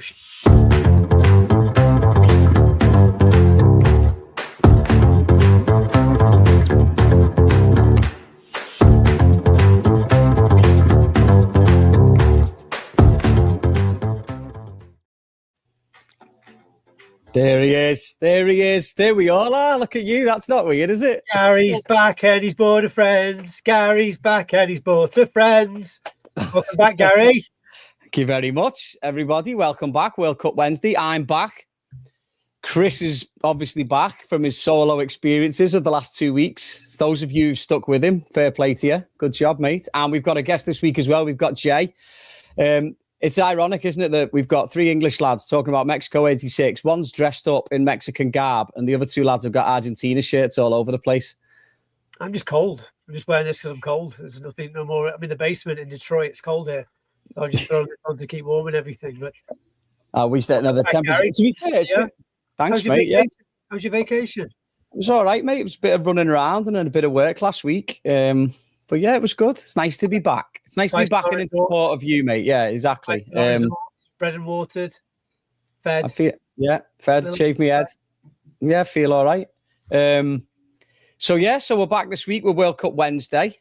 Yoshi. There he is. There he is. There we all are. Look at you. That's not weird, is it? Gary's back and he's brought a friends. Gary's back and he's brought a friends. Welcome back, Gary. Thank you very much, everybody. Welcome back. World Cup Wednesday. I'm back. Chris is obviously back from his solo experiences of the last 2 weeks. Those of you who've stuck with him, fair play to you. Good job, mate. And we've got a guest this week as well. We've got Jay. It's ironic, isn't it, that we've got three English lads talking about Mexico 86. One's dressed up in Mexican garb, and the other two lads have got Argentina shirts all over the place. I'm just cold. I'm just wearing this because I'm cold. There's nothing, no more. I'm in the basement in Detroit. It's cold here. So I'm just throwing it on to keep warm and everything. But we set another temperature. To be fair, yeah. Thanks, mate. Yeah. How's your vacation? It was all right, mate. It was a bit of running around and then a bit of work last week. But yeah, it was good. It's nice to be back. It's nice to be back and in support of you, mate. Yeah, exactly. Bread and watered, fed. Fed, shaved my head. Yeah, feel all right. So we're back this week with World Cup Wednesday.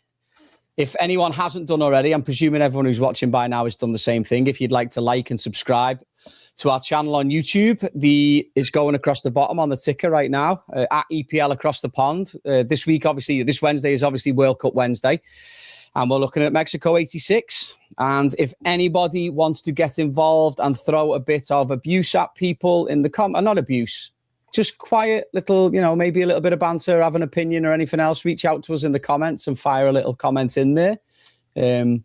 If anyone hasn't done already, I'm presuming everyone who's watching by now has done the same thing. If you'd like to like and subscribe to our channel on YouTube, is going across the bottom on the ticker right now, at EPL Across the Pond. This week, obviously, this Wednesday is obviously World Cup Wednesday, and we're looking at Mexico 86. And if anybody wants to get involved and throw a bit of abuse at people in the not abuse, just quiet little, maybe a little bit of banter, have an opinion or anything else, reach out to us in the comments and fire a little comment in there. And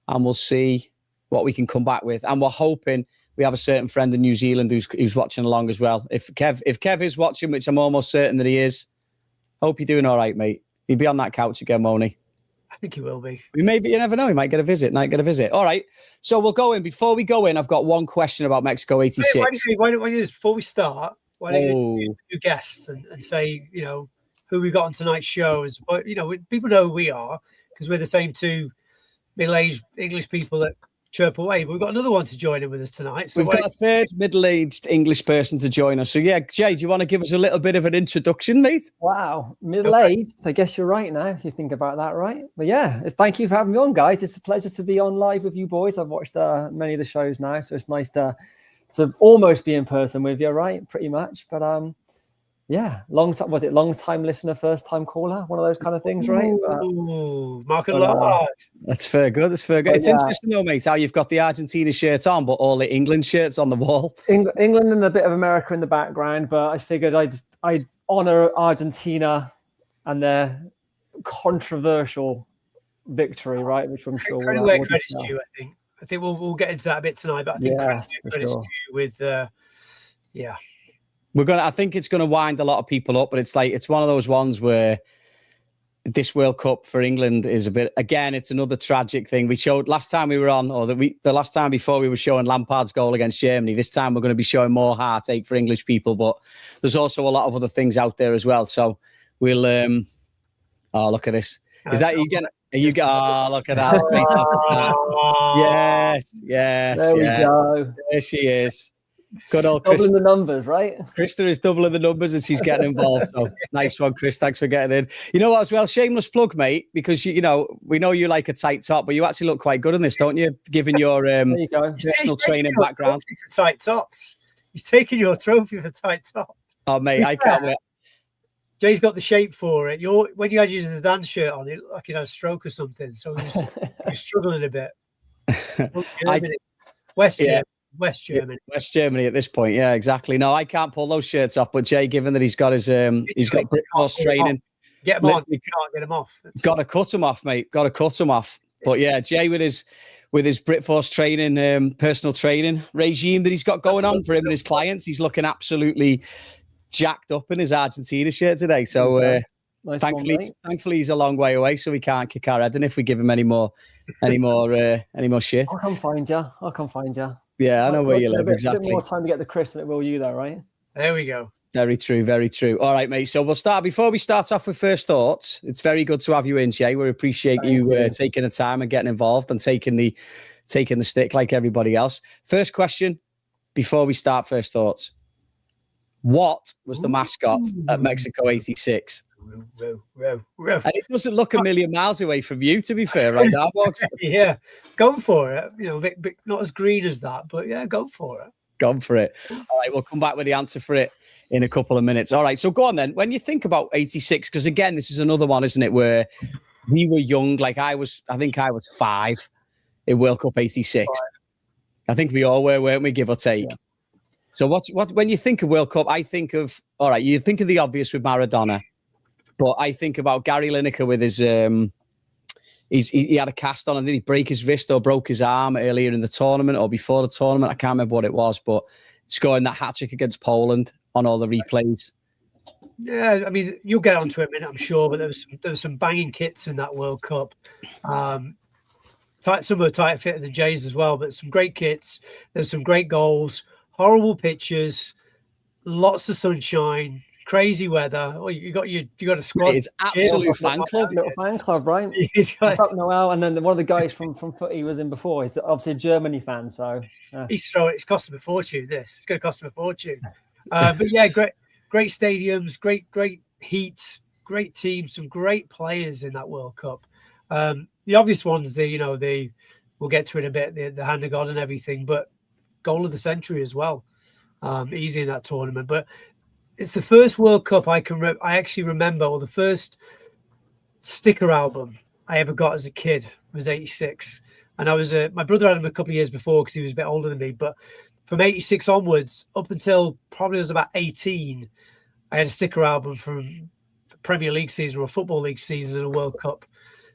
we'll see what we can come back with. And we're hoping we have a certain friend in New Zealand who's watching along as well. If Kev is watching, which I'm almost certain that he is, hope you're doing all right, mate. He'll be on that couch again, won't he? I think he will be. Maybe, you never know. He might get a visit. All right. So we'll go in. Before we go in, I've got one question about Mexico 86. Why don't we, before we start, why don't you introduce your guests and say, who we got on tonight's show? People know who we are because we're the same two middle-aged English people that chirp away. But we've got another one to join in with us tonight. So we've got a third middle-aged English person to join us. So yeah, Jay, do you want to give us a little bit of an introduction, mate? Wow, middle-aged. I guess you're right now if you think about that, right? But yeah, thank you for having me on, guys. It's a pleasure to be on live with you boys. I've watched many of the shows now, so it's nice to almost be in person with you, right? Pretty much. But yeah, long time listener, first time caller, one of those kind of things, right? Ooh, Mark and Lard. That's fair good. It's interesting though, mate, how you've got the Argentina shirt on, but all the England shirts on the wall. England and a bit of America in the background, but I figured I'd honor Argentina and their controversial victory, right? Which I'm sure credit's due, I think we'll get into that a bit tonight, but I think credit's due with I think it's gonna wind a lot of people up, but it's one of those ones where this World Cup for England is a bit, again, it's another tragic thing. We showed last time we were on, or the last time before we were showing Lampard's goal against Germany. This time we're going to be showing more heartache for English people, but there's also a lot of other things out there as well. So we'll look at this. Is that you getting? Look at that. Yes. There we go. There she is. Good old doubling the numbers, right? Krista is doubling the numbers and she's getting involved. So nice one, Chris. Thanks for getting in. You know what, as well, shameless plug, mate, because we know you like a tight top, but you actually look quite good in this, don't you? Given your personal training background. For tight tops. He's taking your trophy for tight tops. Oh, mate, I can't wait. Jay's got the shape for it. When you had your Zidane shirt on, it looked like you had a stroke or something. So you're struggling a bit. West Germany at this point. Yeah, exactly. No, I can't pull those shirts off. But Jay, given that he's got his he's got Britforce training, get him on. You can't get him off. Got to cut him off, mate. Got to cut him off. But yeah, Jay with his Britforce training, personal training regime that he's got going on for him and his clients, he's looking absolutely jacked up in his Argentina shirt today. So nice thankfully he's a long way away, so we can't kick our head in if we give him any more shit. I'll come find you. Yeah, I know where you live, exactly. A bit more time to get the Chris than it will you, though, right? There we go. Very true, very true. All right, mate. So we'll start. Before we start off with first thoughts, it's very good to have you in, Jay. We appreciate you taking the time and getting involved and taking the stick like everybody else. First question: before we start, first thoughts. What was the mascot at Mexico 86? Row. And it doesn't look a million miles away from you, to be fair, right now, Box? Yeah, go for it. You know, bit, not as green as that, but yeah, go for it. Gone for it. All right, we'll come back with the answer for it in a couple of minutes. All right, so go on then. When you think about 86, because again, this is another one, isn't it, where we were young. Like I think I was 5 in World Cup 86. I think we all were, weren't we, give or take? Yeah. So what when you think of World Cup, I think of, all right, you think of the obvious with Maradona, but I think about Gary Lineker with his, he had a cast on, and did he break his wrist or broke his arm earlier in the tournament or before the tournament? I can't remember what it was, but scoring that hat-trick against Poland on all the replays. Yeah, I mean, you'll get onto it in a minute, I'm sure, but there was some banging kits in that World Cup. Some were tighter fitted than Jay's as well, but some great kits. There were some great goals, horrible pitches, lots of sunshine, crazy weather. Oh, you got a squad. It's absolute fan club. Little fan club, right? Noel, and then one of the guys from Footy was in before. He's obviously a Germany fan, so it's cost him a fortune. It's going to cost him a fortune. But yeah, great stadiums, great heat, great teams, some great players in that World Cup. The obvious ones, we'll get to it in a bit, the hand of God and everything, but goal of the century as well. Easy in that tournament, but it's the first World Cup I actually remember, or the first sticker album I ever got as a kid was 86. And I was my brother had him a couple of years before because he was a bit older than me. But from 86 onwards, up until probably I was about 18, I had a sticker album from the Premier League season or a Football League season and a World Cup.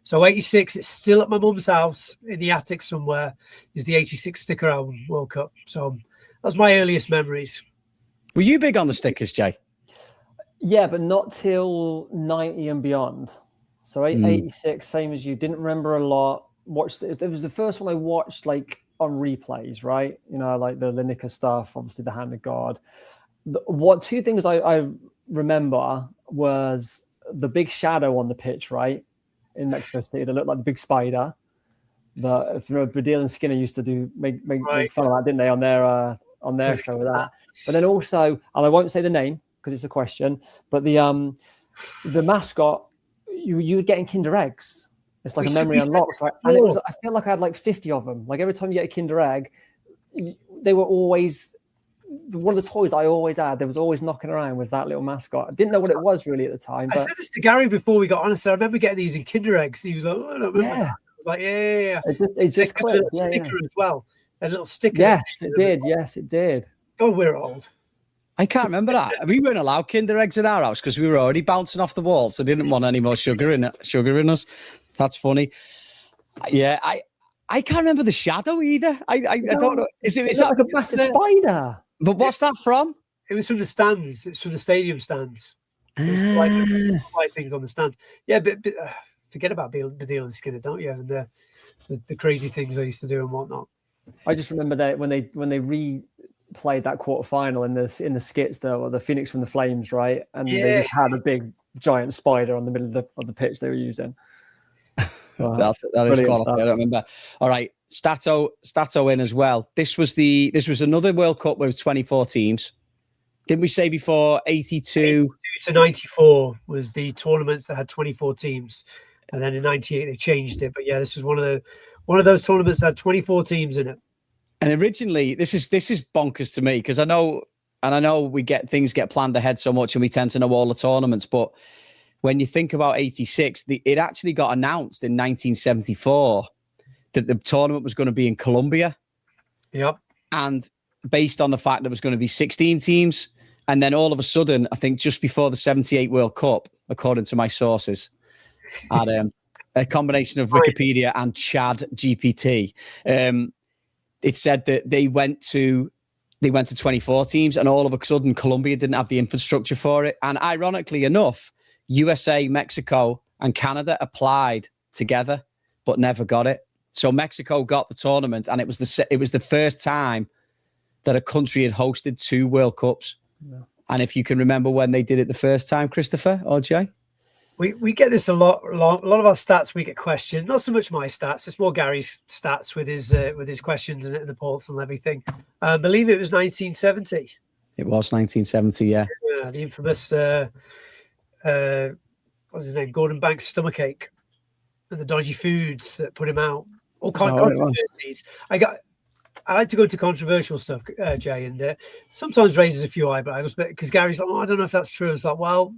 So 86, it's still at my mum's house in the attic somewhere, is the 86 sticker album World Cup. So that's my earliest memories. Were you big on the stickers, Jay? Yeah, but not till 90 and beyond. So 86, same as you. Didn't remember a lot. Watched it. It was the first one I watched like on replays, right? You know, like the Lineker stuff, obviously the Hand of God. Two things I remember was the big shadow on the pitch, right? In Mexico City, that looked like the big spider. If you remember, Baddiel and Skinner used to make fun of that, didn't they, on their show with that. But then also, and I won't say the name because it's a question, but the mascot, you would get in Kinder Eggs. It's like a memory unlocked, right? And I feel like I had like 50 of them. Like every time you get a Kinder Egg, they were always one of the toys I always had. There was always knocking around with that little mascot. I didn't know what it was really at the time. I said this to Gary before we got on. I said I remember getting these in Kinder Eggs. He was like, "Oh, I don't remember." I was like, "Yeah." It just clicked. A sticker as well. A little sticker. Yes, it did. Yes, it did. God, we're old. I can't remember that. We weren't allowed Kinder Eggs in our house because we were already bouncing off the walls. So didn't want any more sugar in us. That's funny. Yeah, I can't remember the shadow either. I don't know. Is it like a massive spider? But what's that from? It was from the stands. It's from the stadium stands. It was white things on the stand. Yeah, but forget about Baddiel and Skinner, don't you? And the crazy things they used to do and whatnot. I just remember that when they replayed that quarterfinal in the skits, the Phoenix from the Flames, right? And they just had a big giant spider on the middle of the pitch they were using. That is quality. I don't remember. All right, Stato in as well. This was another World Cup with 24 teams. Didn't we say before 82 to 94 was the tournaments that had 24 teams, and then in 98 they changed it. But yeah, this was one of those tournaments that had 24 teams in it. And originally, this is bonkers to me because I know things get planned ahead so much, and we tend to know all the tournaments, but when you think about 86, it actually got announced in 1974 that the tournament was going to be in Colombia. Yep. And based on the fact there was going to be 16 teams. And then all of a sudden, I think just before the 78 World Cup, according to my sources, at a combination of Wikipedia and Chad GPT, it said that they went to 24 teams, and all of a sudden Colombia didn't have the infrastructure for it. And ironically enough, USA, Mexico, and Canada applied together, but never got it. So Mexico got the tournament, and it was the first time that a country had hosted 2 World Cups. Yeah. And if you can remember when they did it the first time, Christopher or Jay? We get this a lot. A lot of our stats we get questioned. Not so much my stats. It's more Gary's stats with his questions and the polls and everything. I believe it was 1970. It was 1970. Yeah. The infamous what's his name? Gordon Banks stomachache and the dodgy foods that put him out. All kind of controversies. I like to go into controversial stuff, Jay, and sometimes raises a few eyebrows, but because Gary's like, I don't know if that's true. It's like, well,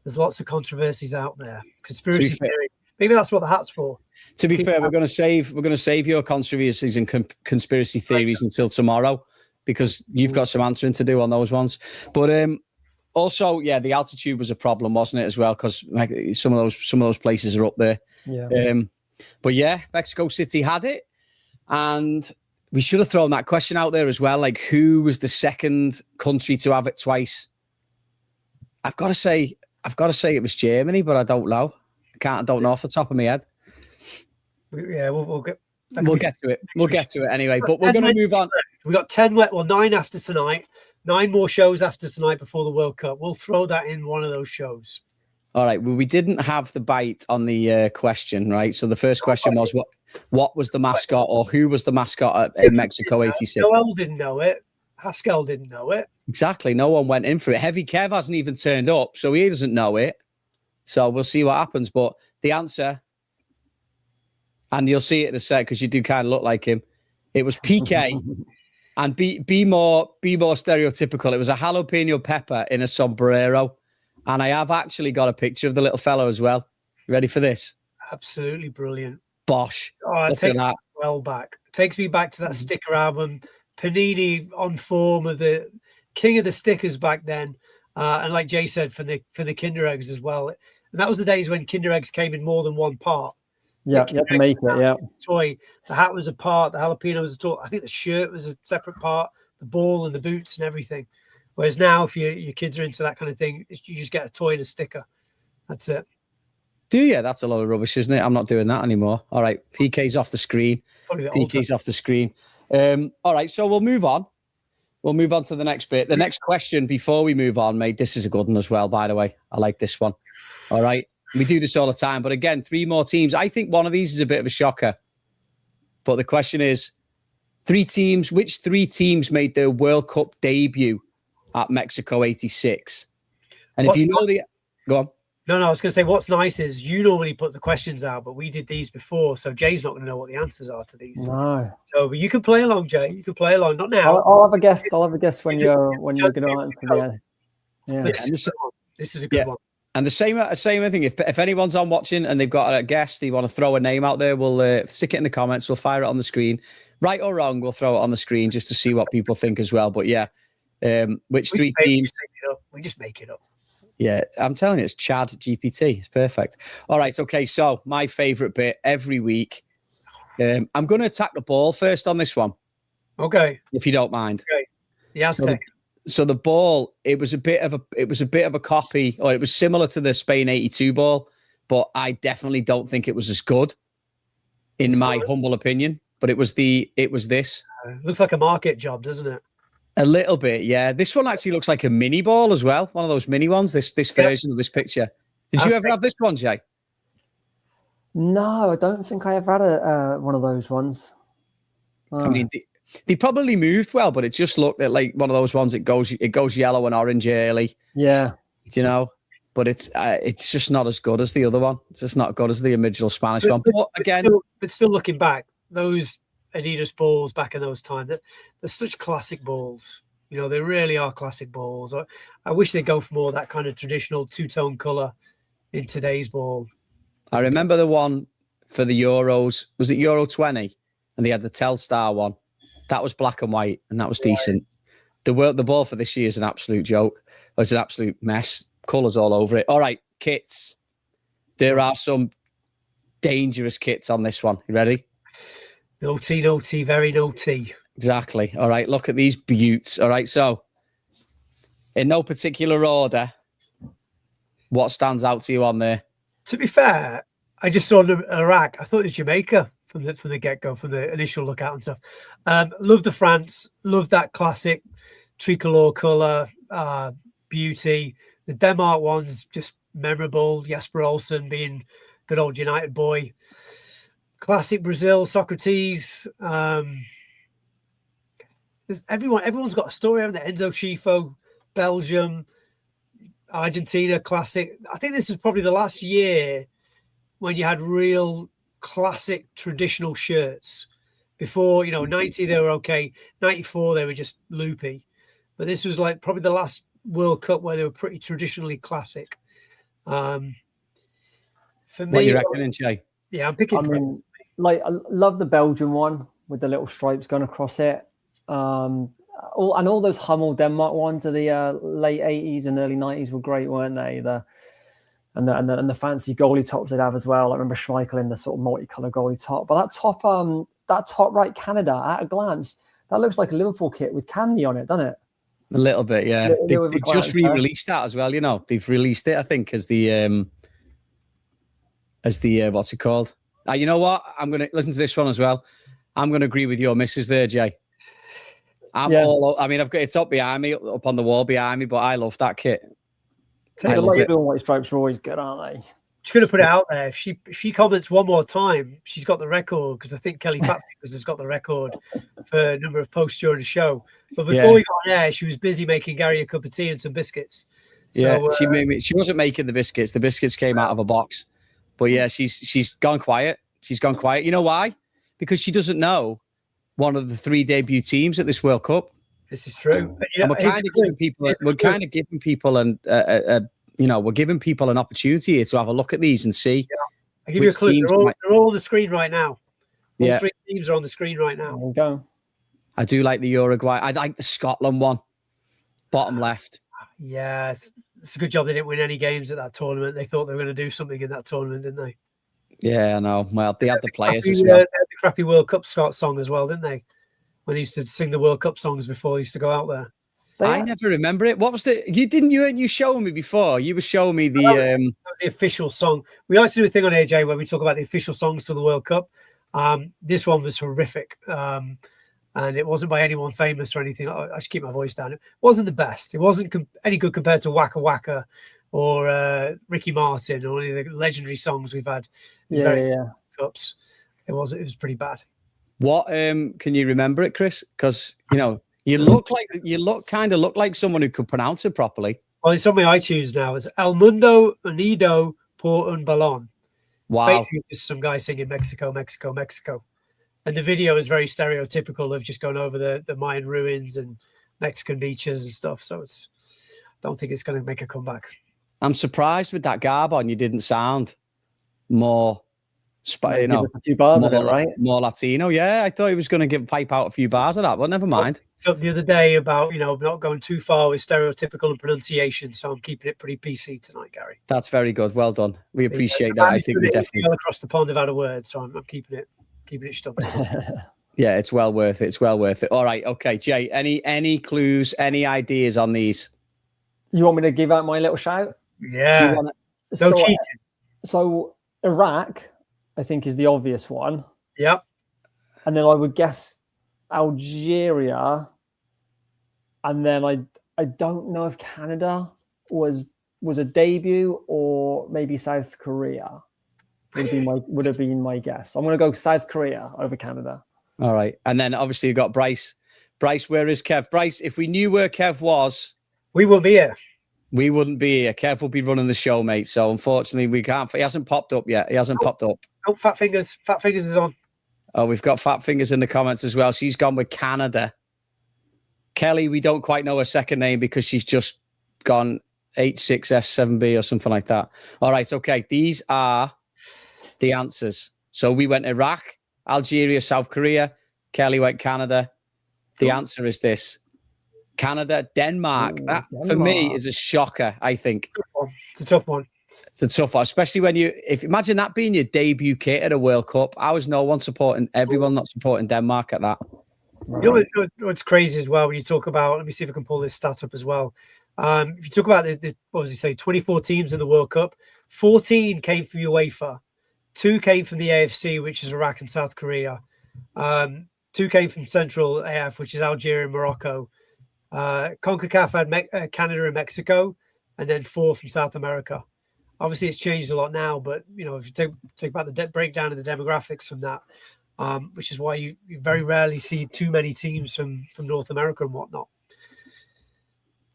there's lots of controversies out there, conspiracy theories. Maybe that's what the hat's for. To be fair, we're going to save your controversies and conspiracy theories until tomorrow, because you've got some answering to do on those ones. But also, yeah, the altitude was a problem, wasn't it, as well? Because like, some of those places are up there. Yeah. But yeah, Mexico City had it, and we should have thrown that question out there as well. Like, who was the second country to have it twice? I've got to say it was Germany, but I don't know. I don't know off the top of my head. Yeah, we'll get to it. We'll get to it anyway. But we're going to move on. We got 9 after tonight. 9 more shows after tonight before the World Cup. We'll throw that in one of those shows. All right. Well, we didn't have the bite on the question, right? So the first question was what was the mascot, or who was the mascot in Mexico '86? Noel didn't know it. Haskell didn't know it. Exactly. No one went in for it. Heavy Kev hasn't even turned up, so he doesn't know it. So we'll see what happens. But the answer, and you'll see it in a sec because you do kind of look like him. It was PK. And be more stereotypical. It was a jalapeno pepper in a sombrero. And I have actually got a picture of the little fellow as well. You ready for this? Absolutely brilliant. Bosh. Oh, it takes me well back. It takes me back to that sticker album. Panini on form of the king of the stickers back then. And like Jay said, for the Kinder Eggs as well. And that was the days when Kinder Eggs came in more than one part. Yeah, you have to make it, yeah. Toy. The hat was a part, the jalapeno was a toy. I think the shirt was a separate part, the ball and the boots and everything. Whereas now, if your kids are into that kind of thing, you just get a toy and a sticker. That's it. Do you? That's a lot of rubbish, isn't it? I'm not doing that anymore. All right, PK's off the screen. PK's off the screen. All right, so we'll move on. We'll move on to the next bit. The next question before we move on, mate, this is a good one as well, by the way. I like this one. All right. We do this all the time. But again, 3 more teams. I think one of these is a bit of a shocker. But the question is, 3 teams, which 3 teams made their World Cup debut at Mexico '86? And if you know go on. No, I was going to say, what's nice is you normally put the questions out, but we did these before. So Jay's not going to know what the answers are to these. No. So you can play along, Jay. You can play along. Not now. I'll have a guess. I'll have a guess when you're going to answer the end. Yeah. This is a good one. And the same thing. If anyone's on watching and they've got a guest, they want to throw a name out there, we'll stick it in the comments. We'll fire it on the screen. Right or wrong, we'll throw it on the screen just to see what people think as well. But yeah, which 3 teams? We just make it up. Yeah, I'm telling you, it's Chad GPT. It's perfect. All right, okay. So my favorite bit every week. I'm going to attack the ball first on this one. Okay, if you don't mind. Okay, the Aztec. So the ball, it was a bit of a copy, or it was similar to the Spain '82 ball, but I definitely don't think it was as good, in my humble opinion. But it was this. Looks like a market job, doesn't it? A little bit, yeah. This one actually looks like a mini ball as well. One of those mini ones. This version of this picture. Did you ever have this one, Jay? No, I don't think I ever had one of those ones. I mean, they probably moved well, but it just looked like one of those ones. It goes yellow and orange early. Yeah, you know. But it's just not as good as the other one. It's just not good as the original Spanish one. But again, still looking back, those Adidas balls back in those times, they're such classic balls. You know, they really are classic balls. I wish they'd go for more of that kind of traditional 2-tone color in today's ball. I remember the one for the Euros. Was it Euro 20? And they had the Telstar one. That was black and white, and that was decent. The ball for this year is an absolute joke. It's an absolute mess. Colours all over it. All right, kits. There are some dangerous kits on this one. You ready? No tea, very no tea. Exactly. All right, look at these beauts. All right, so in no particular order, what stands out to you on there? To be fair, I just saw Iraq. I thought it was Jamaica from the get-go, from the initial lookout and stuff. Love the France. Love that classic tricolor colour, beauty. The Denmark ones, just memorable. Jesper Olsen being good old United boy. Classic Brazil, Socrates. Everyone's got a story, haven't they? Enzo Schifo, Belgium, Argentina, classic. I think this is probably the last year when you had real classic traditional shirts. Before, 90 they were okay. 94 they were just loopy. But this was like probably the last World Cup where they were pretty traditionally classic. For me, what are you reckoning, Jay? Yeah, I'm picking. I love the Belgian one with the little stripes going across it. All those Hummel Denmark ones of the late 80s and early 90s were great, weren't they? And the fancy goalie tops they'd have as well. I remember Schmeichel in the sort of multicolour goalie top. But that top right Canada, at a glance, that looks like a Liverpool kit with candy on it, doesn't it? A little bit, yeah. They just re-released that as well. They've released it, I think, as the what's it called? You know what? I'm going to listen to this one as well. I'm going to agree with your missus there, Jay. I've got it's up behind me, up on the wall behind me, but I love that kit. The light blue and white stripes are always good, aren't they? She's going to put it out there. If she comments one more time, she's got the record, because I think Kelly Fatfingers has got the record for a number of posts during the show. But before we got on air, she was busy making Gary a cup of tea and some biscuits. So, she wasn't making the biscuits. The biscuits came out of a box. But yeah, she's gone quiet. She's gone quiet. You know why? Because she doesn't know one of the 3 debut teams at this World Cup. This is true. And we're kind of giving people we're giving people an opportunity here to have a look at these and see. Yeah. I'll give you a clue. They're all on the screen right now. All 3 teams are on the screen right now. There we go. I do like the Uruguay. I like the Scotland one, bottom left. Yeah, it's a good job they didn't win any games at that tournament. They thought they were going to do something in that tournament, didn't they? Yeah, I know. Well, they had the players as well. They had the crappy World Cup song as well, didn't they? When they used to sing the World Cup songs before they used to go out there. I never remember it. What was you showed me before? You were showing me the official song. We like to do a thing on AJ where we talk about the official songs for the World Cup. This one was horrific. And it wasn't by anyone famous or anything. I should keep my voice down. It wasn't the best. It wasn't any good compared to Waka Waka or Ricky Martin or any of the legendary songs we've had in cups. It was pretty bad. What can you remember it, Chris? Because you look kind of like someone who could pronounce it properly. Well, it's on my iTunes now. It's El Mundo Unido por un Balón. Wow. Basically just some guy singing Mexico, Mexico, Mexico. And the video is very stereotypical of just going over the Mayan ruins and Mexican beaches and stuff. So I don't think it's going to make a comeback. I'm surprised with that garb on. You didn't sound more, a few bars of it, right? More Latino. Yeah, I thought he was going to pipe out a few bars of that, but never mind. So the other day about, not going too far with stereotypical and pronunciation. So I'm keeping it pretty PC tonight, Gary. That's very good. Well done. We appreciate that. I think we definitely all across the pond have had a word. So I'm keeping it stumped. Yeah, it's well worth it. It's well worth it. All right. Okay, Jay, any clues, any ideas on these? You want me to give out my little shout? Yeah. No cheating. So Iraq, I think, is the obvious one. Yep. And then I would guess Algeria. And then I don't know if Canada was a debut or maybe South Korea. Would have been my guess. I'm going to go South Korea over Canada. All right. And then obviously you got Bryce. Bryce, where is Kev? Bryce, if we knew where Kev was, we wouldn't be here. We wouldn't be here. Kev will be running the show, mate. So unfortunately, we can't. He hasn't popped up yet. Popped up. Oh, Fat Fingers. Fat Fingers is on. Oh, we've got Fat Fingers in the comments as well. She's gone with Canada. Kelly, we don't quite know her second name because she's just gone H6S7B or something like that. All right. Okay. These are the answers. So we went Iraq, Algeria, South Korea. Kelly went Canada. The answer is this. Canada, Denmark. That, for me, is a shocker, I think. It's a tough one. It's a tough one, especially when imagine that being your debut kit at a World Cup. I was everyone not supporting Denmark at that. You know what's crazy as well when you talk about, let me see if I can pull this stat up as well. If you talk about what was he say, 24 teams in the World Cup, 14 came from UEFA, 2 came from the AFC, which is Iraq and South Korea. 2 came from Central AF, which is Algeria and Morocco. CONCACAF had Canada and Mexico, and then 4 from South America. Obviously, it's changed a lot now, but you know, if you take about the breakdown of the demographics from that, which is why you very rarely see too many teams from North America and whatnot.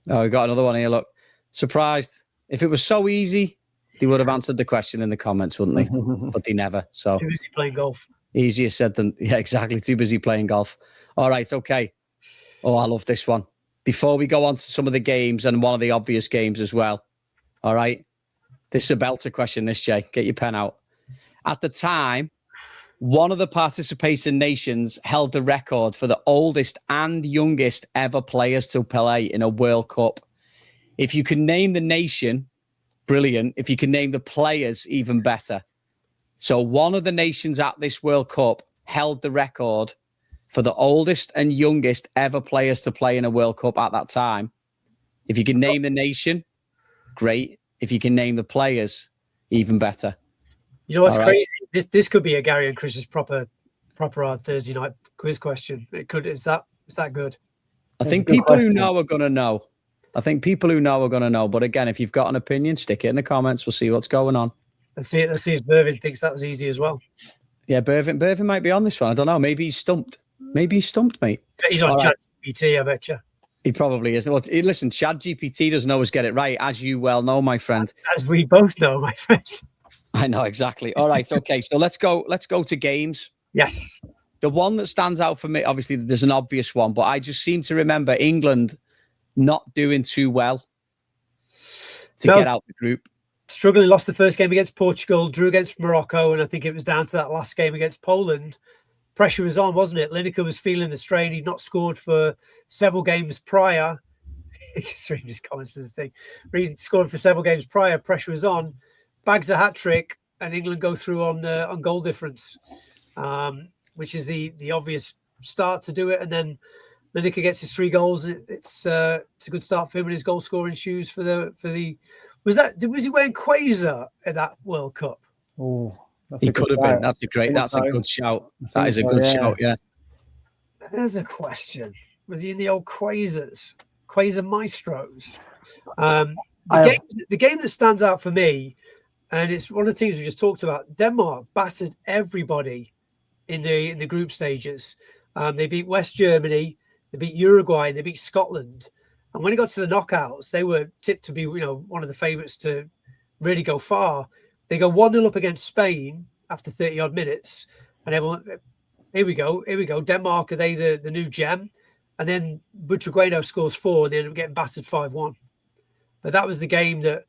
Oh, we got another one here. Look, surprised. If it was so easy, they would have answered the question in the comments, wouldn't they? But they never. So Too busy playing golf. Easier said than, yeah, exactly. Too busy playing golf. All right, okay. Oh, I love this one. Before we go on to some of the games and one of the obvious games as well. All right. This is a belter question, this, Jay. Get your pen out. At the time, one of the participating nations held the record for the oldest and youngest ever players to play in a World Cup. If you can name the nation, brilliant. If you can name the players, even better. So one of the nations at this World Cup held the record for the oldest and youngest ever players to play in a World Cup at that time. If you can name the nation, great. If you can name the players, even better. You know what's crazy? This could be a Gary and Chris's proper Thursday night quiz question. It could. Is that good? I think people who know are going to know. But again, if you've got an opinion, stick it in the comments. We'll see what's going on. Let's see if Bervin thinks that was easy as well. Yeah, Bervin might be on this one. I don't know. Maybe he's stumped. Mate. He's on ChatGPT, I bet you. He probably is. Well, listen, ChatGPT doesn't always get it right, as you well know, my friend. As we both know, my friend. I know, exactly. All right, okay. So let's go to games. Yes. The one that stands out for me, obviously, there's an obvious one, but I just seem to remember England not doing too well to get out the group. Struggling, lost the first game against Portugal, drew against Morocco, and I think it was down to that last game against Poland. Pressure was on, wasn't it? Lineker was feeling the strain. He'd not scored for several games prior. Just reading his comments to the thing. He'd scored for several games prior. Pressure was on. Bags a hat trick, and England go through on goal difference, which is the obvious start to do it. And then Lineker gets his 3 goals, and it's a good start for him in his goal scoring shoes for the. Was he wearing Quasar at that World Cup? Oh, he could have been. That's a good shout. That is a good shout. Yeah. There's a question. Was he in the old Quasar Maestros? The game that stands out for me, and it's one of the teams we just talked about. Denmark battered everybody in the group stages. They beat West Germany, they beat Uruguay, they beat Scotland. And when it got to the knockouts, they were tipped to be, one of the favourites to really go far. They go 1-0 up against Spain after 30-odd minutes. And everyone, here we go. Denmark, are they the new gem? And then Butragueño scores 4 and they end up getting battered 5-1. But that was the game that,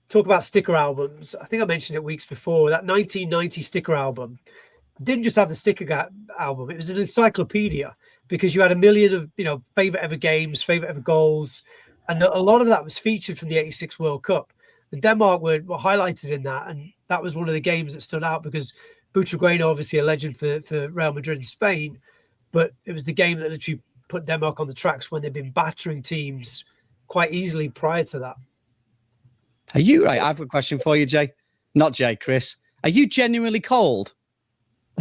talk about sticker albums. I think I mentioned it weeks before. That 1990 sticker album didn't just have the sticker album. It was an encyclopedia because you had a million of, favorite ever games, favorite ever goals. And a lot of that was featured from the 86 World Cup. And Denmark were highlighted in that. And that was one of the games that stood out because Butragueño, obviously a legend for Real Madrid and Spain, but it was the game that literally put Denmark on the tracks when they'd been battering teams quite easily prior to that. Are you right? I have a question for you, Jay. Not Jay, Chris. Are you genuinely cold?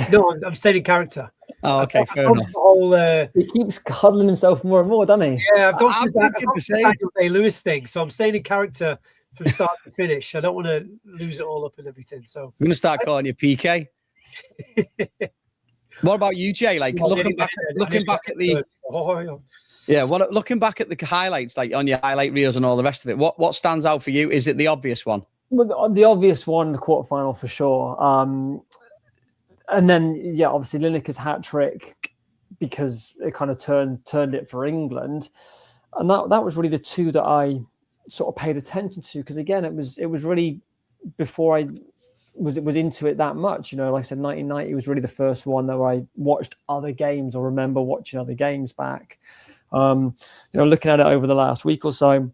No, I'm staying in character. Oh, okay, fair enough. He keeps cuddling himself more and more, doesn't he? Yeah, I've gone through the Daniel Day-Lewis thing, so I'm staying in character from start to finish. I don't want to lose it all up and everything. So I'm going to start calling you PK. What about you, Jay? Like looking back at the looking back at the highlights, like on your highlight reels and all the rest of it. What stands out for you? Is it the obvious one? Well, the obvious one, the quarterfinal for sure. And then, obviously Lineker's hat trick because it kind of turned it for England, and that was really the two that I sort of paid attention to because again, it was really before I was into it that much. Like I said, 1990 was really the first one that I watched other games or remember watching other games back. Looking at it over the last week or so.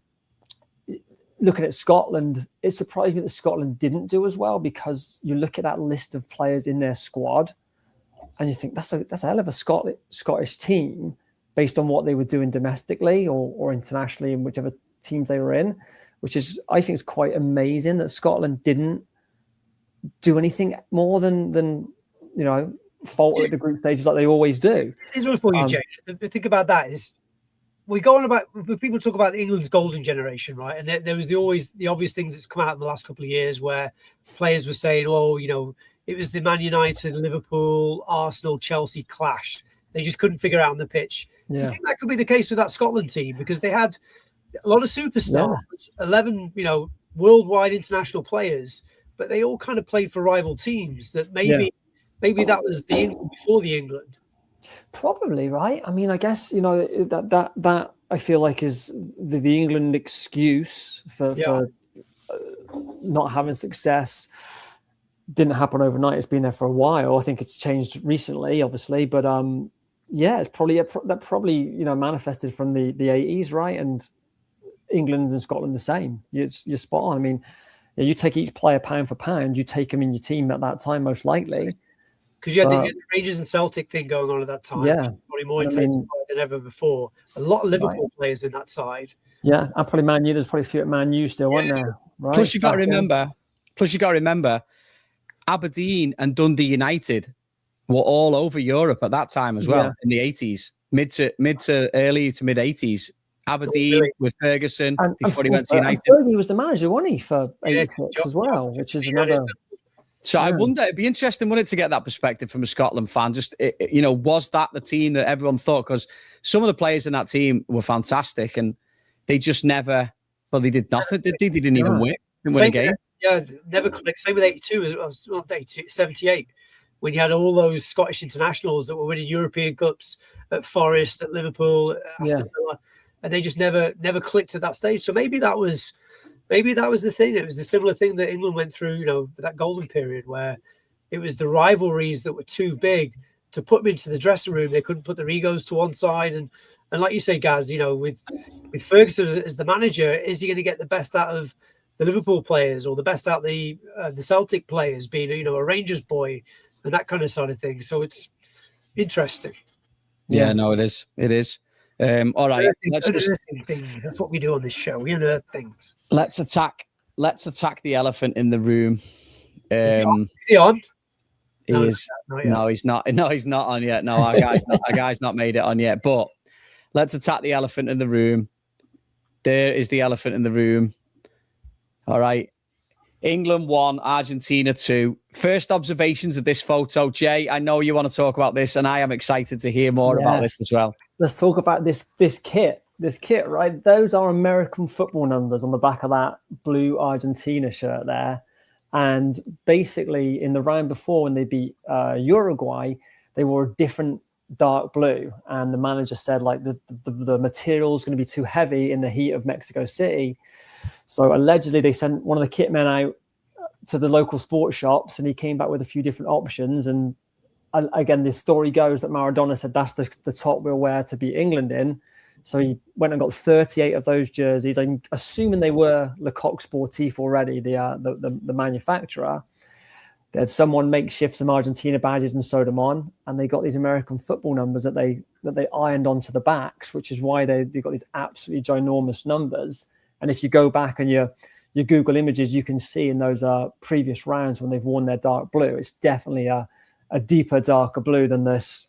Looking at Scotland, it surprised me that Scotland didn't do as well because you look at that list of players in their squad and you think that's a hell of a Scottish team based on what they were doing domestically or internationally in whichever teams they were in, which is, I think, is quite amazing that Scotland didn't do anything more than falter at the group stages like they always do. Here's one for you, Jay. The thing about that is we go on about people talk about England's golden generation, right? And there was the obvious things that's come out in the last couple of years where players were saying, "Oh, it was the Man United, Liverpool, Arsenal, Chelsea clash. They just couldn't figure out on the pitch." Yeah. Do you think that could be the case with that Scotland team because they had a lot of superstars, 11, worldwide international players, but they all kind of played for rival teams. That maybe that was the England before the England. Probably, right? I mean, I guess that I feel like is the England excuse for not having success. Didn't happen overnight. It's been there for a while. I think it's changed recently, obviously, but it's probably manifested from the 80s, right? And England and Scotland the same. You're spot on. I mean, you take each player pound for pound. You take them in your team at that time, most likely. Because you had the Rangers and Celtic thing going on at that time. Yeah. Probably more intense than ever before. A lot of Liverpool players in that side. Yeah, and probably Man U. There's probably a few at Man U still, aren't there? Right? Plus, you got to remember, Aberdeen and Dundee United were all over Europe at that time as well in the 80s, mid to early to mid 80s. Aberdeen with Ferguson before he went to United. Fergie was the manager, wasn't he, for 86 as well, which is another. So I wonder, it'd be interesting, wouldn't it, to get that perspective from a Scotland fan? Just, was that the team that everyone thought? Because some of the players in that team were fantastic and they just never, they did nothing, did they? They didn't even win. Didn't win a game. Never clicked. Same with 82, as well, not 82, 78, when you had all those Scottish internationals that were winning European Cups at Forest, at Liverpool, at Aston Villa, and they just never clicked at that stage. So maybe that was the thing. It was a similar thing that England went through, that golden period where it was the rivalries that were too big to put them into the dressing room. They couldn't put their egos to one side. And like you say, Gaz, with Ferguson as the manager, is he going to get the best out of the Liverpool players or the best out of the Celtic players being, a Rangers boy and that kind of side of things? So it's interesting. Yeah, no, it is. It is. All right, things. That's what we do on this show. We unearth things. Let's attack the elephant in the room. Is he on? No, he's not. No, he's not on yet. No, our guy's not made it on yet. But let's attack the elephant in the room. There is the elephant in the room. All right. England 1, Argentina 2. First observations of this photo. Jay, I know you want to talk about this, and I am excited to hear more about this as well. Let's talk about this kit. This kit, right? Those are American football numbers on the back of that blue Argentina shirt there. And basically, in the round before, when they beat Uruguay, they wore a different dark blue. And the manager said, the material is going to be too heavy in the heat of Mexico City. So allegedly, they sent one of the kit men out to the local sports shops, and he came back with a few different options. And again, the story goes that Maradona said that's the top we'll wear to beat England in. So he went and got 38 of those jerseys. I'm assuming they were Lecoq Sportif already, the manufacturer. They had someone makeshift some Argentina badges and sewed them on, and they got these American football numbers that they ironed onto the backs, which is why they got these absolutely ginormous numbers. And if you go back and you Google images, you can see in those previous rounds when they've worn their dark blue, it's definitely a deeper, darker blue than this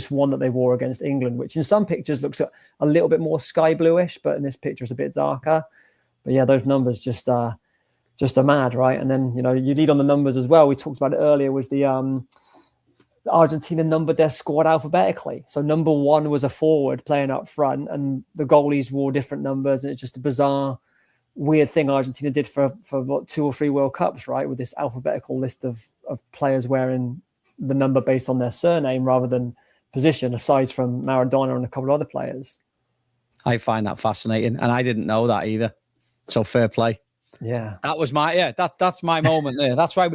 one that they wore against England, which in some pictures looks a little bit more sky bluish, but in this picture it's a bit darker. But yeah, those numbers just are mad, right? And then, you lead on the numbers as well. We talked about it earlier, was the Argentina numbered their squad alphabetically. So number 1 was a forward playing up front, and the goalies wore different numbers. And it's just a bizarre, weird thing Argentina did for what, 2 or 3 World Cups, right? With this alphabetical list of players wearing the number based on their surname rather than position, aside from Maradona and a couple of other players. I find that fascinating, and I didn't know that either. So fair play. Yeah, that was my that's my moment there. That's why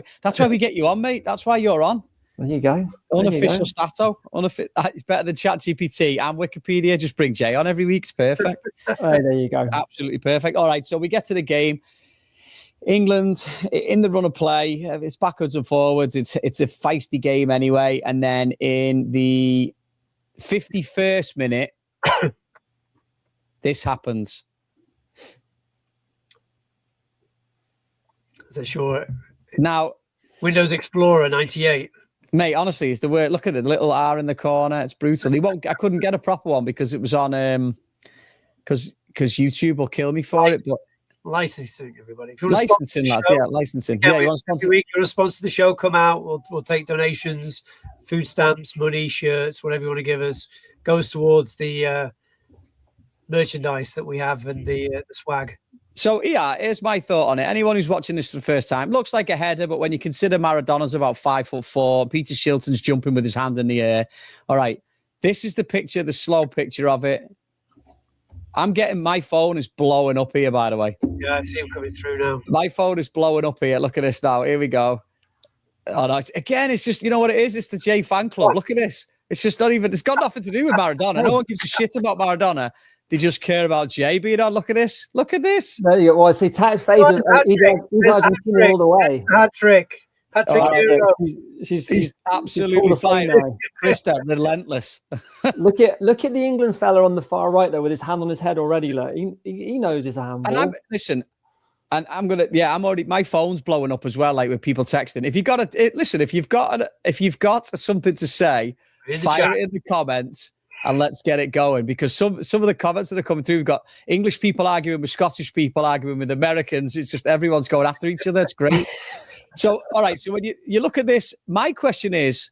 we get you on, mate. That's why you're on. There you go. Unofficial stato. It's better than ChatGPT and Wikipedia. Just bring Jay on every week. It's perfect. There you go. Absolutely perfect. All right, so we get to the game. England in the run of play. It's backwards and forwards. It's a feisty game anyway. And then in the 51st minute, this happens. So sure. Now, Windows Explorer 98. Mate, honestly, it's the word. Look at it, the little R in the corner. It's brutal. I couldn't get a proper one because it was on because YouTube will kill me for it. But licensing, everybody. If you want licensing, lads, yeah, licensing. Yeah, you want to sponsor? Every week, you want to sponsor the show? Come out. We'll take donations, food stamps, money, shirts, whatever you want to give us. Goes towards the merchandise that we have and the swag. So, yeah, here's my thought on it. Anyone who's watching this for the first time, looks like a header, but when you consider Maradona's about 5'4", Peter Shilton's jumping with his hand in the air. All right, this is the picture, the slow picture of it. My phone is blowing up here, by the way. Yeah, I see him coming through now. My phone is blowing up here. Look at this now. Here we go. Oh, no, again, it's just, you know what it is? It's the J fan club. Look at this. It's just not even, it's got nothing to do with Maradona. No one gives a shit about Maradona. They just care about Jay being on. Look at this. Look at this. There you go. Well, see, Tat phase of you guys are all the way. Hat trick. She's absolutely fine. Krista, relentless. look at the England fella on the far right there with his hand on his head already. Look, he knows it's a handball. And I'm already, my phone's blowing up as well, like with people texting. If you've got something to say, fire it in the comments and let's get it going. Because some of the comments that are coming through, we've got English people arguing with Scottish people, arguing with Americans. It's just everyone's going after each other. It's great. So, all right. So when you look at this, my question is,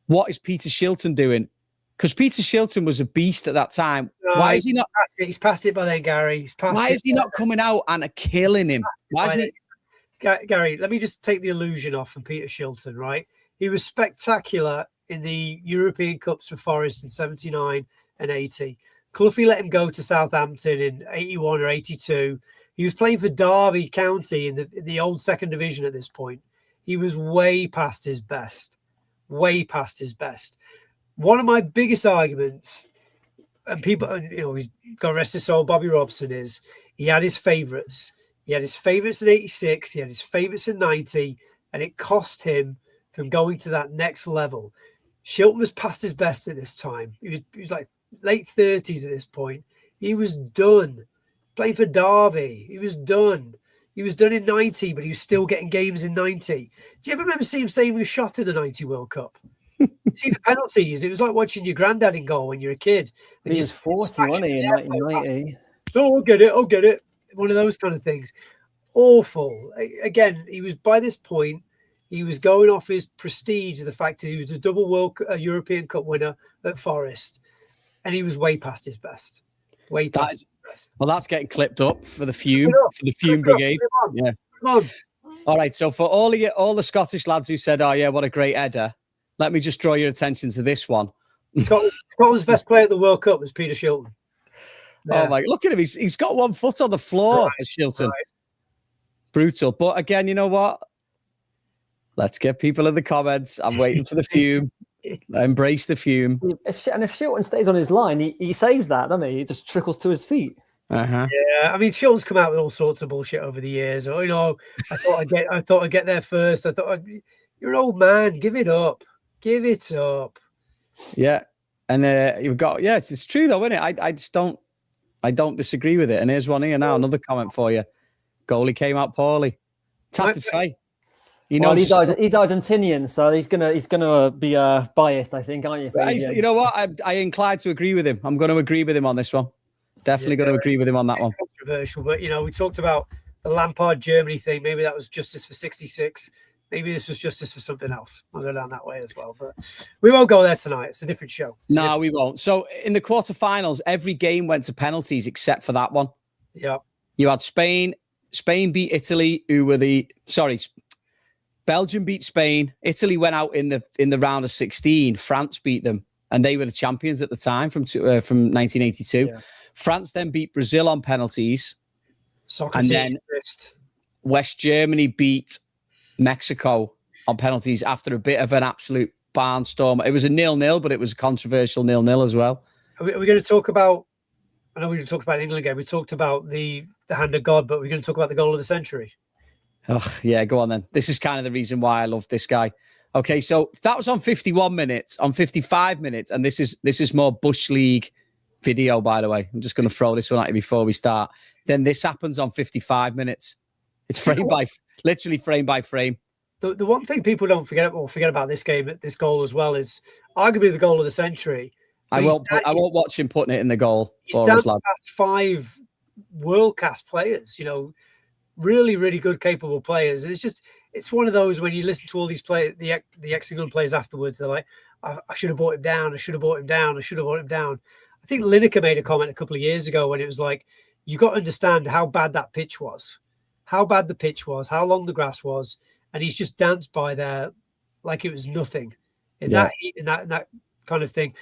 what is Peter Shilton doing? Because Peter Shilton was a beast at that time. Why is he not? He's passed it by then, Gary. Why is he not coming out and killing him? Why isn't he? Gary, let me just take the illusion off from Peter Shilton, right? He was spectacular in the European Cups for Forest in 79 and 80. Cloughy let him go to Southampton in 81 or 82. He was playing for Derby County in the old second division at this point. He was way past his best. Way past his best. One of my biggest arguments, and people, God rest his soul, Bobby Robson, is he had his favourites. He had his favourites in 86. He had his favourites in 90. And it cost him from going to that next level. Shilton was past his best at this time. He was like late 30s at this point. He was done. Playing for Derby. He was done. He was done in 90, but he was still getting games in 90. Do you ever remember seeing him say he was shot in the 90 World Cup? See the penalties. It was like watching your granddad in goal when you're a kid. He was 40, wasn't he, in 1990? Oh, I'll get it. One of those kind of things. Awful. Again, he was, by this point, he was going off his prestige, the fact that he was a double European Cup winner at Forest, and he was way past his best. Way past his best. Well, that's getting clipped up for the Fume Brigade. Yeah. Come on. All right. So for all the Scottish lads who said, "Oh yeah, what a great header," let me just draw your attention to this one. Scotland's best player at the World Cup was Peter Shilton. Yeah. Oh my! Look at him. He's got one foot on the floor, as Shilton. Right. Brutal. But again, you know what? Let's get people in the comments. I'm waiting for the Fume. Embrace the Fume. If Shilton stays on his line, he saves that, doesn't he? It just trickles to his feet. Uh-huh. Yeah, I mean, Shilton's come out with all sorts of bullshit over the years. I thought I'd get there first. You're an old man. Give it up. Give it up. Yeah, and you've got it's true though, isn't it? I don't disagree with it. And here's one here now. Another comment for you. Goalie came out poorly. Tap to Faye. He's Argentinian, so he's gonna be biased, I think, aren't you? You know what? I inclined to agree with him. I'm going to agree with him on this one. Definitely going to agree with him on that one. Controversial, but we talked about the Lampard Germany thing. Maybe that was justice for '66. Maybe this was justice for something else. I'll go down that way as well, but we won't go there tonight. It's a different show. No, we won't. So in the quarterfinals, every game went to penalties except for that one. Yeah. You had Spain. Spain beat Italy, Belgium beat Spain. Italy went out in the round of 16. France beat them, and they were the champions at the time from 1982. Yeah. France then beat Brazil on penalties, and then West Germany beat Mexico on penalties after a bit of an absolute barnstorm. It was a 0-0, but it was a controversial 0-0 as well. Are we going to talk about? I know we talked about the England game. We talked about the hand of God, but we're going to talk about the goal of the century. Oh, yeah, go on then. This is kind of the reason why I love this guy. Okay, so that was on 51 minutes, on 55 minutes, and this is more Bush League video, by the way. I'm just going to throw this one at you before we start. Then this happens on 55 minutes. It's literally frame by frame. The one thing people don't forget about this game, this goal as well, is arguably the goal of the century. I won't watch him putting it in the goal. He's danced past 5 world-class players, really, really good, capable players. And it's one of those when you listen to all these players, the ex-England players afterwards, they're like, I should have brought him down. I should have brought him down. I should have brought him down. I think Lineker made a comment a couple of years ago when it was like, you got to understand how bad that pitch was, how bad the pitch was, how long the grass was. And he's just danced by there like it was nothing in that heat and that kind of thing.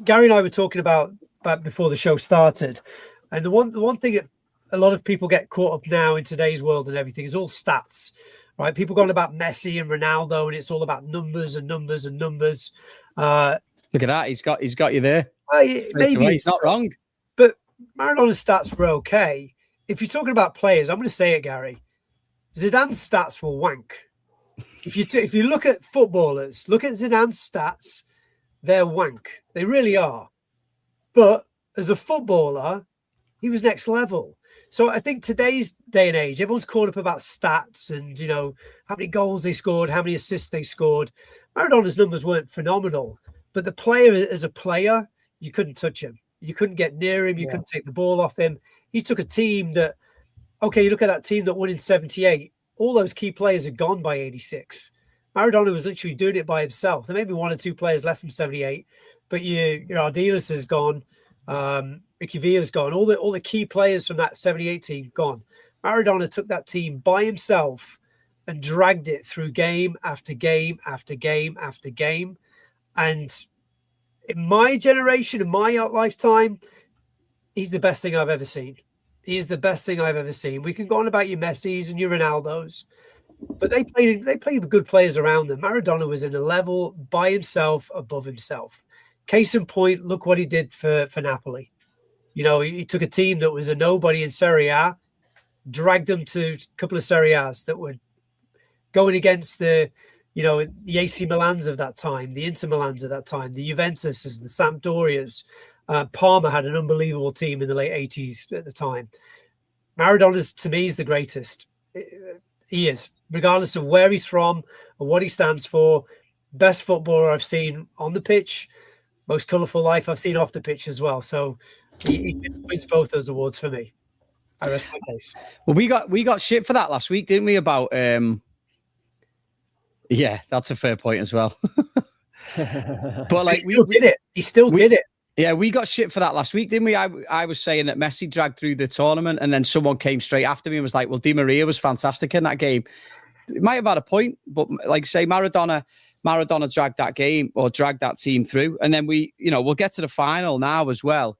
Gary and I were talking about before the show started. And the one thing that a lot of people get caught up now in today's world and everything is all stats, right? People going about Messi and Ronaldo, and it's all about numbers and numbers and numbers. Look at that. He's got you there. Maybe he's not wrong. But Maradona's stats were okay. If you're talking about players, I'm going to say it, Gary. Zidane's stats were wank. If you look at footballers, look at Zidane's stats, they're wank. They really are. But as a footballer, he was next level. So I think today's day and age, everyone's caught up about stats and, how many goals they scored, how many assists they scored. Maradona's numbers weren't phenomenal, but the player as a player, you couldn't touch him. You couldn't get near him. You couldn't take the ball off him. He took a team that, you look at that team that won in 78. All those key players are gone by 86. Maradona was literally doing it by himself. There may be 1 or 2 players left from 78, but Ardiles is gone. Ricky Villa's gone. All the key players from that 78 team gone. Maradona took that team by himself and dragged it through game after game after game after game. And in my generation, in my lifetime, he's the best thing I've ever seen. He is the best thing I've ever seen. We can go on about your Messis and your Ronaldos, but they played with good players around them. Maradona was in a level by himself, above himself. Case in point, look what he did for Napoli. He took a team that was a nobody in Serie A, dragged them to a couple of Serie A's that were going against the AC Milans of that time, the Inter Milans of that time, the Juventuses, the Sampdorias. Parma had an unbelievable team in the late 80s at the time. Maradona, to me, is the greatest. He is, regardless of where he's from or what he stands for. Best footballer I've seen on the pitch, most colourful life I've seen off the pitch as well. So he wins both those awards for me. I rest my case. Well, we got shit for that last week, didn't we? About yeah, that's a fair point as well. But like he still did it. Yeah, we got shit for that last week, didn't we? I was saying that Messi dragged through the tournament, and then someone came straight after me and was like, well, Di Maria was fantastic in that game. It might have had a point, but like say Maradona dragged that game or dragged that team through. And then we'll get to the final now as well.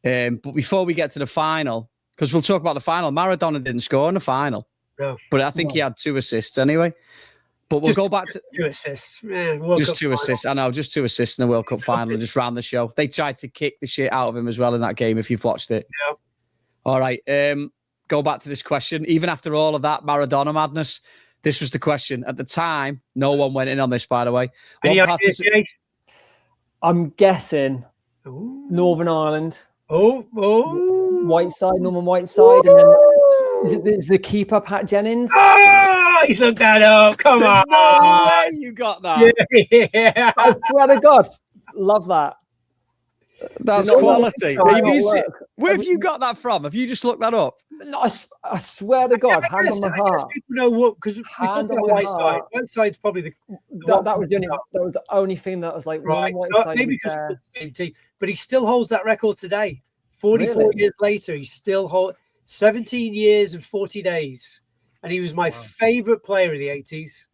But before we get to the final, because we'll talk about the final, Maradona didn't score in the final. No. But I think he had 2 assists anyway. But we'll go back to 2 assists. Just 2 assists. I know, just 2 assists in the World Cup final and just ran the show. They tried to kick the shit out of him as well in that game, if you've watched it. Yeah. All right. Go back to this question. Even after all of that Maradona madness, this was the question. At the time, no one went in on this, by the way. Any ideas, Jay? I'm guessing Northern Ireland. Whiteside, Norman Whiteside. And then is the keeper Pat Jennings? Oh, he's looked that up. Come on. No way you got that. Yeah. I swear to God. Love that. That's quality. Where have you got that from? Have you just looked that up? No, I swear to God, hand on the heart. People know what, because we talk about Whiteside. Whiteside's probably that was the only thing that was like right. So maybe because we're the same team, but he still holds that record today. 44 years later, he still holds 17 years and 40 days, and he was my favorite player of the 80s.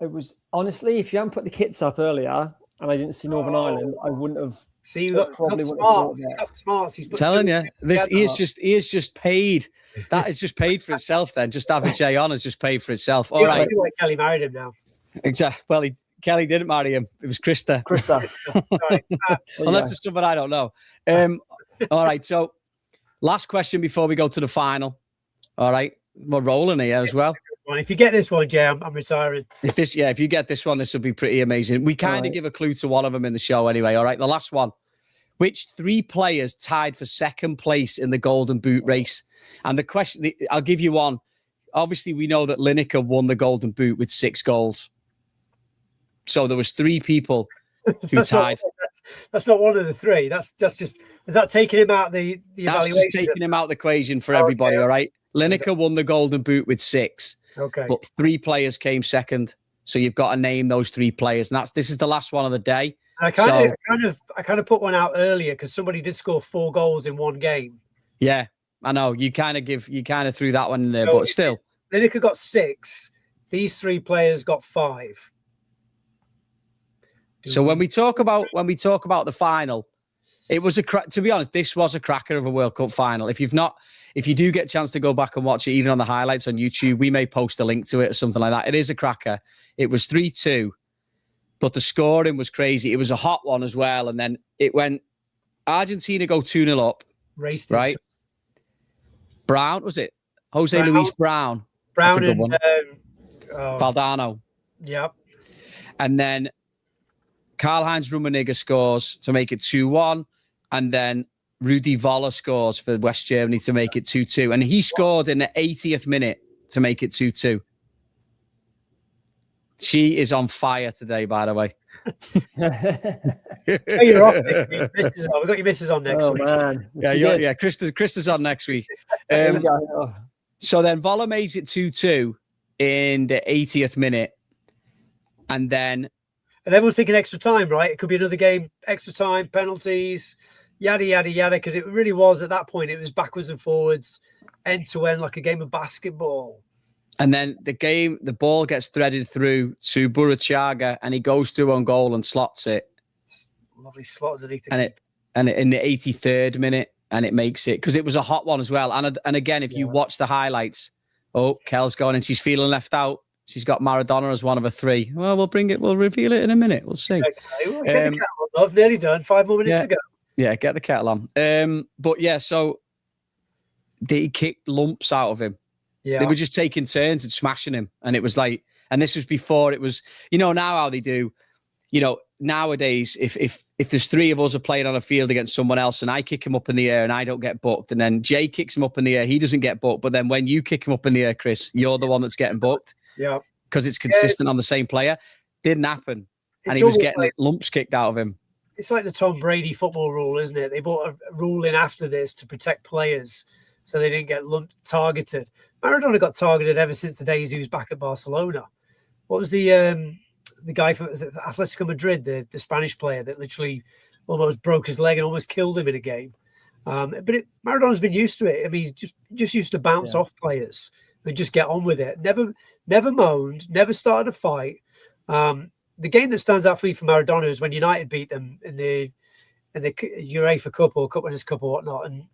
It was honestly, if you hadn't put the kits up earlier, and I didn't see Northern Ireland, I wouldn't have. See, you got smarts. He's got smarts. He's telling you, he is just paid. That is just paid for itself. Then just having Jay on has just paid for itself. All right. Why Kelly married him now. Exactly. Well, Kelly didn't marry him. It was Krista. Sorry. Unless it's something I don't know. All right. So, last question before we go to the final. All right, we're rolling here as well. If you get this one, Jay, I'm retiring. If you get this one, this will be pretty amazing. We kind of give a clue to one of them in the show anyway. All right, the last one. Which 3 players tied for second place in the Golden Boot race? And the question, I'll give you one. Obviously, we know that Lineker won the Golden Boot with 6 goals. So there was 3 people who tied. that's not one of the three. That's just is that taking him out the That's evaluation? just taking him out of the equation for everybody. Okay. All right. Lineker won the Golden Boot with 6. Okay. But 3 players came second. So you've got to name those 3 players. And this is the last one of the day. I kind of put one out earlier because somebody did score 4 goals in one game. Yeah, I know. You kind of threw that one in there, but still. Lineker got 6. These 3 players got 5. So when we talk about the final, it was to be honest, this was a cracker of a World Cup final. If you do get a chance to go back and watch it, even on the highlights on YouTube, we may post a link to it or something like that. It is a cracker. It was 3-2. But the scoring was crazy. It was a hot one as well. And then it went Argentina go 2-0 up. Raced right? Brown, was it? Jose Luis Brown. Brown and Valdano. Yep. And then Karl-Heinz Rummenigge scores to make it 2-1. And then Rudi Völler scores for West Germany to make it 2-2. And he scored in the 80th minute to make it 2-2. She is on fire today, by the way. You're off. We've got your missus on next week. Man. Yeah, Krista's on next week. So then Völler makes it 2-2 in the 80th minute. And everyone's thinking extra time, right? It could be another game, extra time, penalties, yada, yada, yada. Because it really was, at that point, it was backwards and forwards, end to end, like a game of basketball. And then the ball gets threaded through to Burruchaga, and he goes through on goal and slots it. Lovely slot underneath the and in the 83rd minute, and it makes it, because it was a hot one as well. And again, if you watch the highlights, Kel's gone and she's feeling left out. She's got Maradona as one of her 3. Well, we'll reveal it in a minute. We'll see. Okay, well, get the kettle on, love. Nearly done. 5 more minutes to go. Yeah, get the kettle on. But yeah, so they kicked lumps out of him. Yeah. They were just taking turns and smashing him. And it was like, and this was before it was, now how they do, nowadays, if there's 3 of us are playing on a field against someone else and I kick him up in the air and I don't get booked, and then Jay kicks him up in the air, he doesn't get booked. But then when you kick him up in the air, Chris, you're the one that's getting booked. Yeah. Because it's consistent on the same player. Didn't happen. And he was getting lumps kicked out of him. It's like the Tom Brady football rule, isn't it? They brought a rule in after this to protect players so they didn't get targeted. Maradona got targeted ever since the days he was back at Barcelona. What was the guy from Atletico Madrid, the Spanish player that literally almost broke his leg and almost killed him in a game? But Maradona's been used to it. I mean, just used to bounce off players and just get on with it. Never moaned, never started a fight. The game that stands out for me for Maradona is when United beat them in the UEFA Cup or Cup Winners' Cup or whatnot, and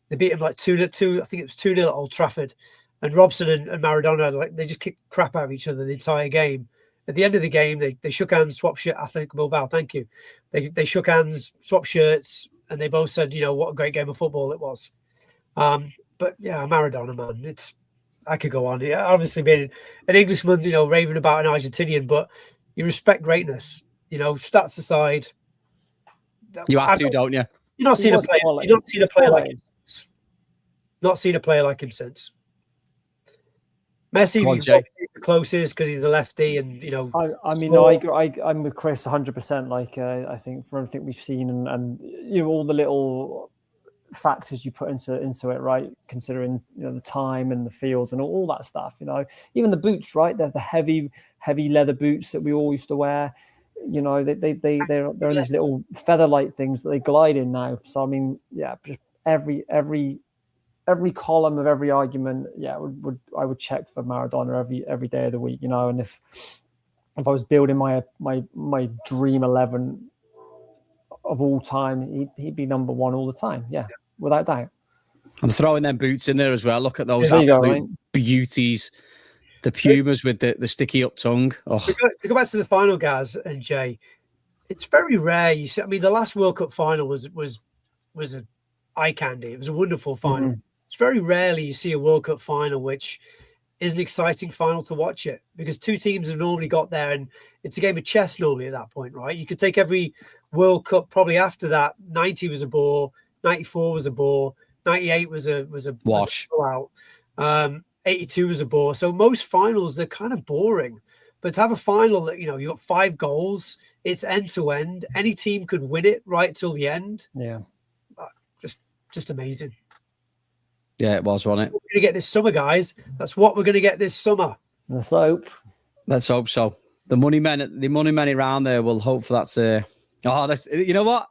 they beat him like 2-2. I think it was 2-0 at Old Trafford. And Robson and Maradona, they just kicked crap out of each other the entire game. At the end of the game, they shook hands, swapped shirts. Athletic Bilbao, thank you. They shook hands, swapped shirts, and they both said, what a great game of football it was. But yeah, Maradona, man, I could go on. Yeah, obviously being an Englishman, raving about an Argentinian, but you respect greatness. Stats aside, you have to, don't you? You're not seeing a player like him since. Not seen a player like him since. Messi, the closest because he's the lefty, and I'm with Chris 100%. Like I think from everything we've seen, and all the little factors you put into it, right? Considering the time and the fields and all that stuff. Even the boots, right? They're the heavy leather boots that we all used to wear. They're in these little feather-like things that they glide in now. So I mean, yeah, just every column of every argument, I would check for Maradona every day of the week, and if I was building my dream 11 of all time, he'd be number 1 all the time, without doubt. I'm throwing them boots in there as well. Look at those absolute beauties, the Pumas with the sticky up tongue. Oh. To go back to the final, Gaz and Jay, it's very rare. The last World Cup final was an eye candy. It was a wonderful final. Mm-hmm. It's very rarely you see a World Cup final which is an exciting final to watch it, because 2 teams have normally got there, and it's a game of chess normally at that point, right? You could take every World Cup probably after that. 90 was a bore, 94 was a bore, 98 was a wash. 82 was a bore. So most finals, they're kind of boring. But to have a final that, you got 5 goals, it's end to end. Any team could win it right till the end. Yeah. Just amazing. Yeah, it was, wasn't it? We're going to get this summer, guys. That's what we're going to get this summer. Let's hope. Let's hope so. The money men around there will hope for that. You know what?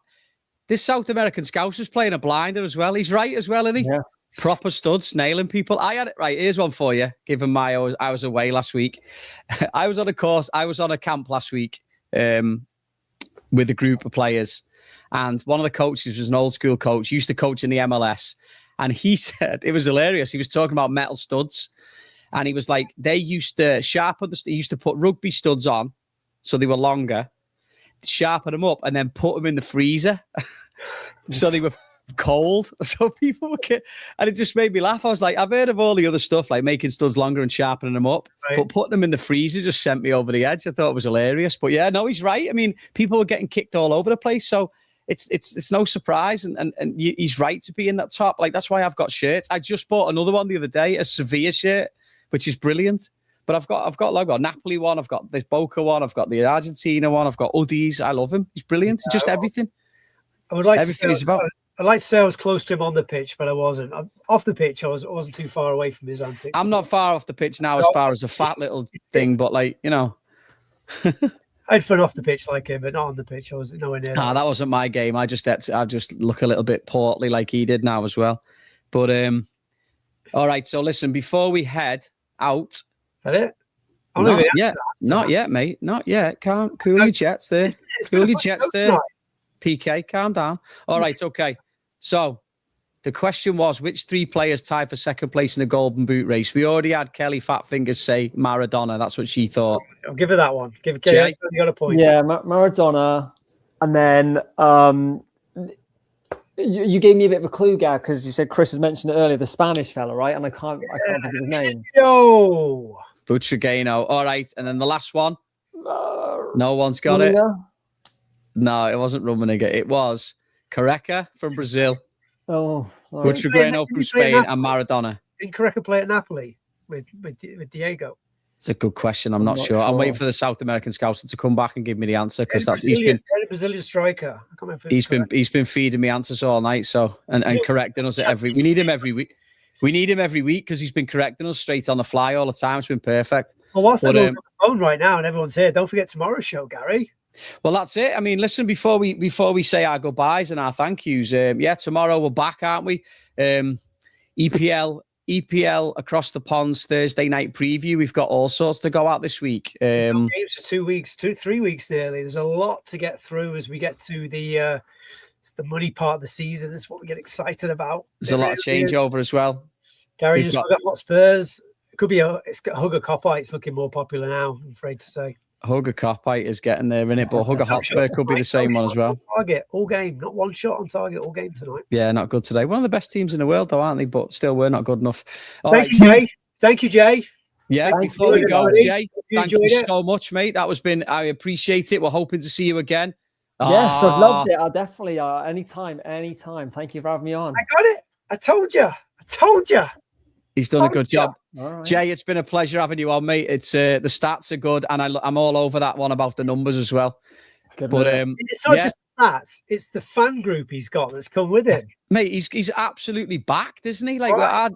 This South American Scouser's playing a blinder as well. He's right as well, isn't he? Yeah. Proper studs, nailing people. I had it right. Here's one for you. Given I was away last week. I was on a course. I was on a camp last week with a group of players. And one of the coaches was an old school coach, used to coach in the MLS. And he said, it was hilarious. He was talking about metal studs. And he was like, they used to sharpen they used to put rugby studs on so they were longer, sharpen them up, and then put them in the freezer. So they were cold. So people were and it just made me laugh. I was like, I've heard of all the other stuff, like making studs longer and sharpening them up, but putting them in the freezer just sent me over the edge. I thought it was hilarious. But yeah, no, he's right. I mean, people were getting kicked all over the place. So it's no surprise, and he's right to be in that top. Like, that's why I've got shirts. I just bought another one the other day, a Sevilla shirt, which is brilliant. But I've got logo Napoli one, I've got this Boca one, I've got the Argentina one, I've got Udis. I love him. He's brilliant. He's just everything. I would like everything to he's about. I'd like to say I was close to him on the pitch, but I wasn't. Off the pitch, I wasn't too far away from his antics. I'm not far off the pitch now, as far as a fat little thing, but like, I had fun off the pitch like him, but not on the pitch. I was nowhere near. That wasn't my game. I just look a little bit portly like he did now as well. But all right. So listen, before we head out, is that it? Not yet, mate. Not yet. Cool your jets there. Cool your jets there. PK, calm down. All right. Okay. So the question was, which 3 players tied for second place in the Golden Boot race? We already had Kelly Fatfingers say Maradona. That's what she thought. I'll give her that one. Give her Kelly. You got a point. Yeah, Maradona. And then you gave me a bit of a clue, Gab, because you said Chris had mentioned it earlier, the Spanish fella, right? And I can't think of his name. Yo! Butragueno. All right. And then the last one. No one's got it. No, it wasn't Rummenigge. It was Careca from Brazil. Oh, Butragueno from Spain, and Maradona. Didn't Careca play at Napoli with Diego? It's a good question. I'm not sure. I'm waiting for the South American scouts to come back and give me the answer, because he's been a Brazilian striker. I can't remember he's been feeding me answers all night. So and correcting us we need him every week. We need him every week because he's been correcting us straight on the fly all the time. It's been perfect. Well, whilst everyone's on the phone right now and everyone's here, don't forget tomorrow's show, Gary. Well, that's it. I mean, listen, before we say our goodbyes and our thank yous, tomorrow we're back, aren't we? EPL across the ponds Thursday night preview. We've got all sorts to go out this week. Games for 2 weeks, 3 weeks nearly. There's a lot to get through as we get to the money part of the season. This is what we get excited about. There's a lot of changeover as well. Gary just got Hotspurs. It could be it's got Hugger Copite. It's looking more popular now, I'm afraid to say. Hugger Copite is getting there, isn't it? But Hugger Hotspur could be the same one as well. Target all game, not one shot on target all game tonight. Yeah, not good today. One of the best teams in the world, though, aren't they? But still, we're not good enough. Thank you, Jay. Thank you, Jay. Yeah, before we go, Jay, thank you so much, mate. I appreciate it. We're hoping to see you again. Yes, I've loved it. I definitely anytime. Thank you for having me on. I got it. I told you. He's done a good job. Right. Jay, it's been a pleasure having you on, mate. It's the stats are good, and I'm all over that one about the numbers as well. It's good, but it's not just stats; it's the fan group he's got that's come with him. Mate, he's absolutely backed, isn't he? Like our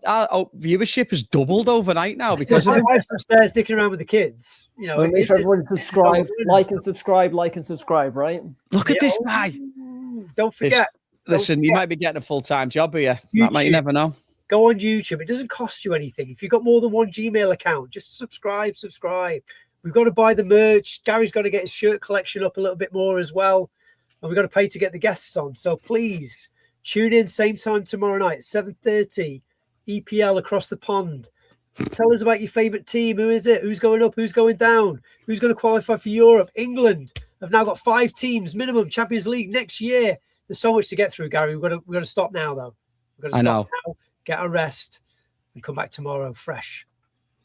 viewership has doubled overnight now because of him. My wife's upstairs dicking around with the kids. Make sure everyone subscribe, like and subscribe, right? Look at this guy. Don't forget. Listen, you might be getting a full-time job here. You never know. Go on YouTube. It doesn't cost you anything. If you've got more than one Gmail account, just subscribe. We've got to buy the merch. Gary's got to get his shirt collection up a little bit more as well. And we've got to pay to get the guests on. So please tune in same time tomorrow night, 7:30, EPL across the pond. Tell us about your favourite team. Who is it? Who's going up? Who's going down? Who's going to qualify for Europe? England have now got 5 teams minimum Champions League next year. There's so much to get through, Gary. We've got to stop now, though. We've got to stop now. Get a rest and come back tomorrow fresh.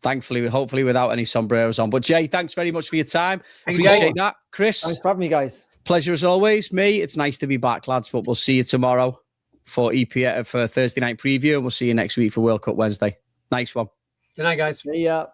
Thankfully, hopefully without any sombreros on. But Jay, thanks very much for your time. Appreciate that. Chris. Thanks for having me, guys. Pleasure as always. Me, it's nice to be back, lads, but we'll see you tomorrow for EPL for Thursday night preview, and we'll see you next week for World Cup Wednesday. Nice one. Good night, guys. See ya.